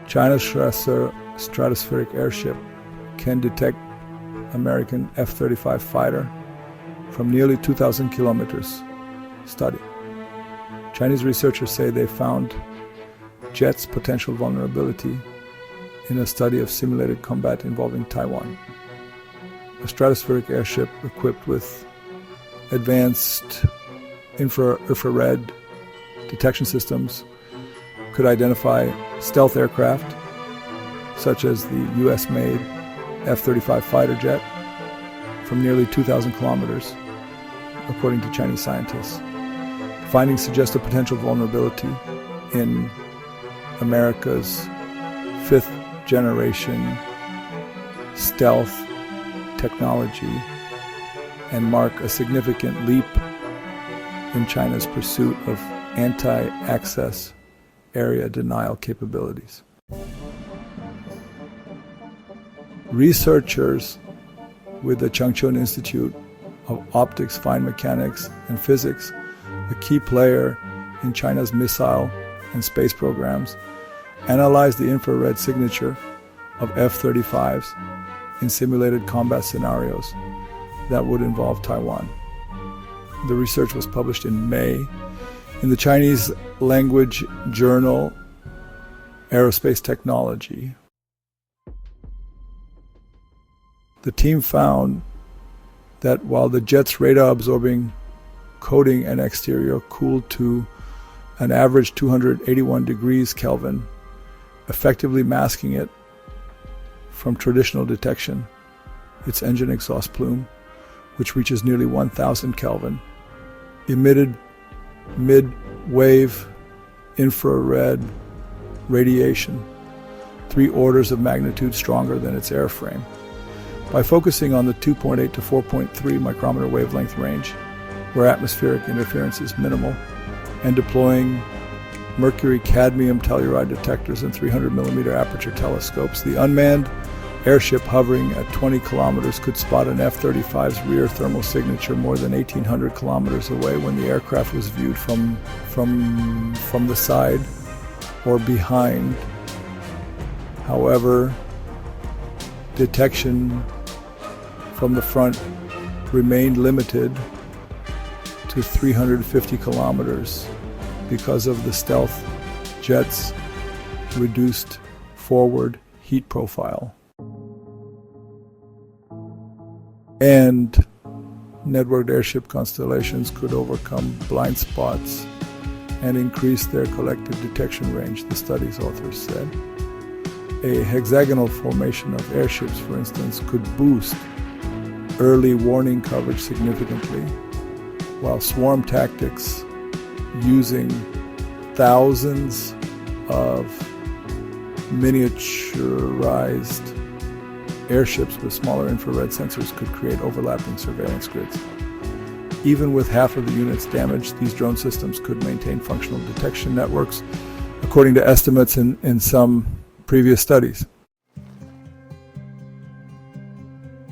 China's stratospheric airship can detect American F-35 fighter from nearly 2,000 kilometers. Study. Chinese researchers say they found jet's potential vulnerability in a study of simulated combat involving Taiwan. A stratospheric airship equipped with advanced infrared detection systems could identify stealth aircraft such as the US-made F-35 fighter jet from nearly 2,000 kilometers, according to Chinese scientists. The findings suggest a potential vulnerability in America's fifth-generation stealth technology and mark a significant leap in China's pursuit of anti-access area denial capabilities. Researchers with the Changchun Institute of Optics, Fine Mechanics, and Physics, a key player in China's missile and space programs, analyzed the infrared signature of F-35s in simulated combat scenarios that would involve Taiwan. The research was published in May in the Chinese language journal Aerospace Technology. The team found that while the jet's radar-absorbing coating and exterior cooled to an average 281 degrees Kelvin, effectively masking it from traditional detection, its engine exhaust plume, which reaches nearly 1,000 Kelvin, emitted mid-wave infrared radiation, 3 orders of magnitude stronger than its airframe. By focusing on the 2.8 to 4.3 micrometer wavelength range, where atmospheric interference is minimal, and deploying mercury-cadmium telluride detectors and 300 millimeter aperture telescopes, the unmanned airship hovering at 20 kilometers could spot an F-35's rear thermal signature more than 1,800 kilometers away when the aircraft was viewed from the side or behind. However, detection from the front remained limited to 350 kilometers because of the stealth jet's reduced forward heat profile. And networked airship constellations could overcome blind spots and increase their collective detection range, the study's authors said. A hexagonal formation of airships, for instance, could boost early warning coverage significantly, while swarm tactics using thousands of miniaturized airships with smaller infrared sensors could create overlapping surveillance grids. Even with half of the units damaged, these drone systems could maintain functional detection networks, according to estimates in some previous studies.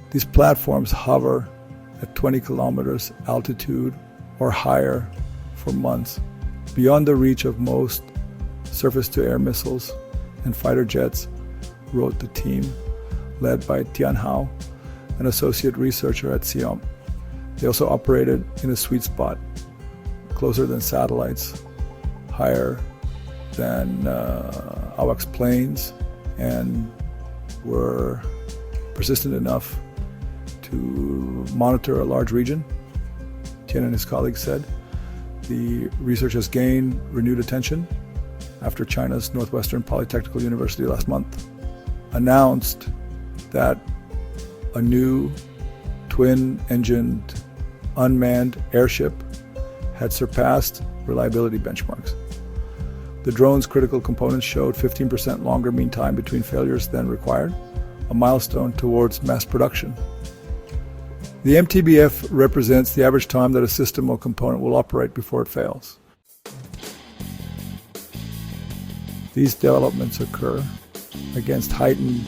These platforms hover at 20 kilometers altitude or higher for months, beyond the reach of most surface-to-air missiles and fighter jets, wrote the team, led by Tian Hao, an associate researcher at SIOM. They also operated in a sweet spot, closer than satellites, higher than AWACS planes, and were persistent enough to monitor a large region. Tian and his colleagues said the research has gained renewed attention after China's Northwestern Polytechnical University last month announced that a new twin-engined unmanned airship had surpassed reliability benchmarks. The drone's critical components showed 15% longer mean time between failures than required, a milestone towards mass production. The MTBF represents the average time that a system or component will operate before it fails. These developments occur against heightened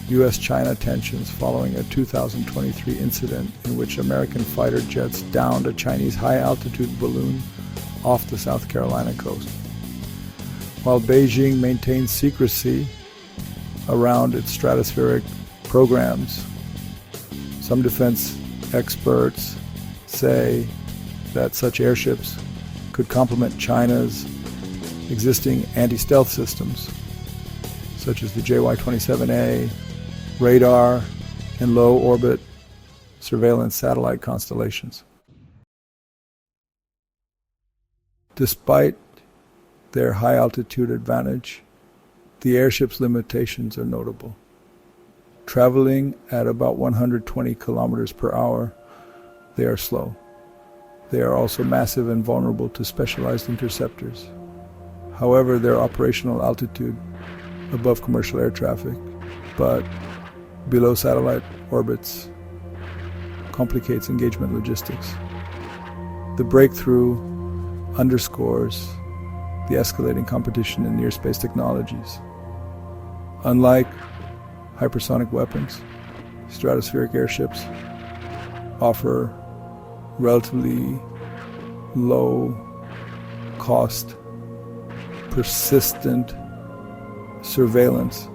U.S.-China tensions following a 2023 incident in which American fighter jets downed a Chinese high-altitude balloon off the South Carolina coast. While Beijing maintains secrecy around its stratospheric programs, some defense experts say that such airships could complement China's existing anti-stealth systems, such as the JY-27A, radar, and low-orbit surveillance satellite constellations. Despite their high-altitude advantage, the airship's limitations are notable. Traveling at about 120 kilometers per hour, they are slow. They are also massive and vulnerable to specialized interceptors. However, their operational altitude above commercial air traffic, but below satellite orbits, complicates engagement logistics. The breakthrough underscores the escalating competition in near space technologies. Unlike hypersonic weapons, stratospheric airships offer relatively low cost, persistent surveillance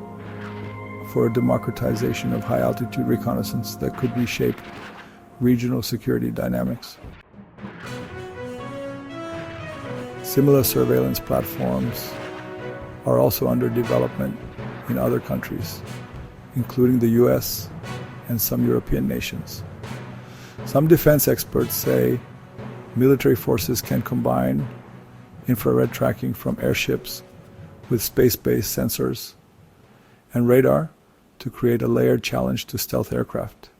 for a democratization of high altitude reconnaissance that could reshape regional security dynamics. Similar surveillance platforms are also under development in other countries, including the US and some European nations. Some defense experts say military forces can combine infrared tracking from airships with space-based sensors and radar to create a layered challenge to stealth aircraft.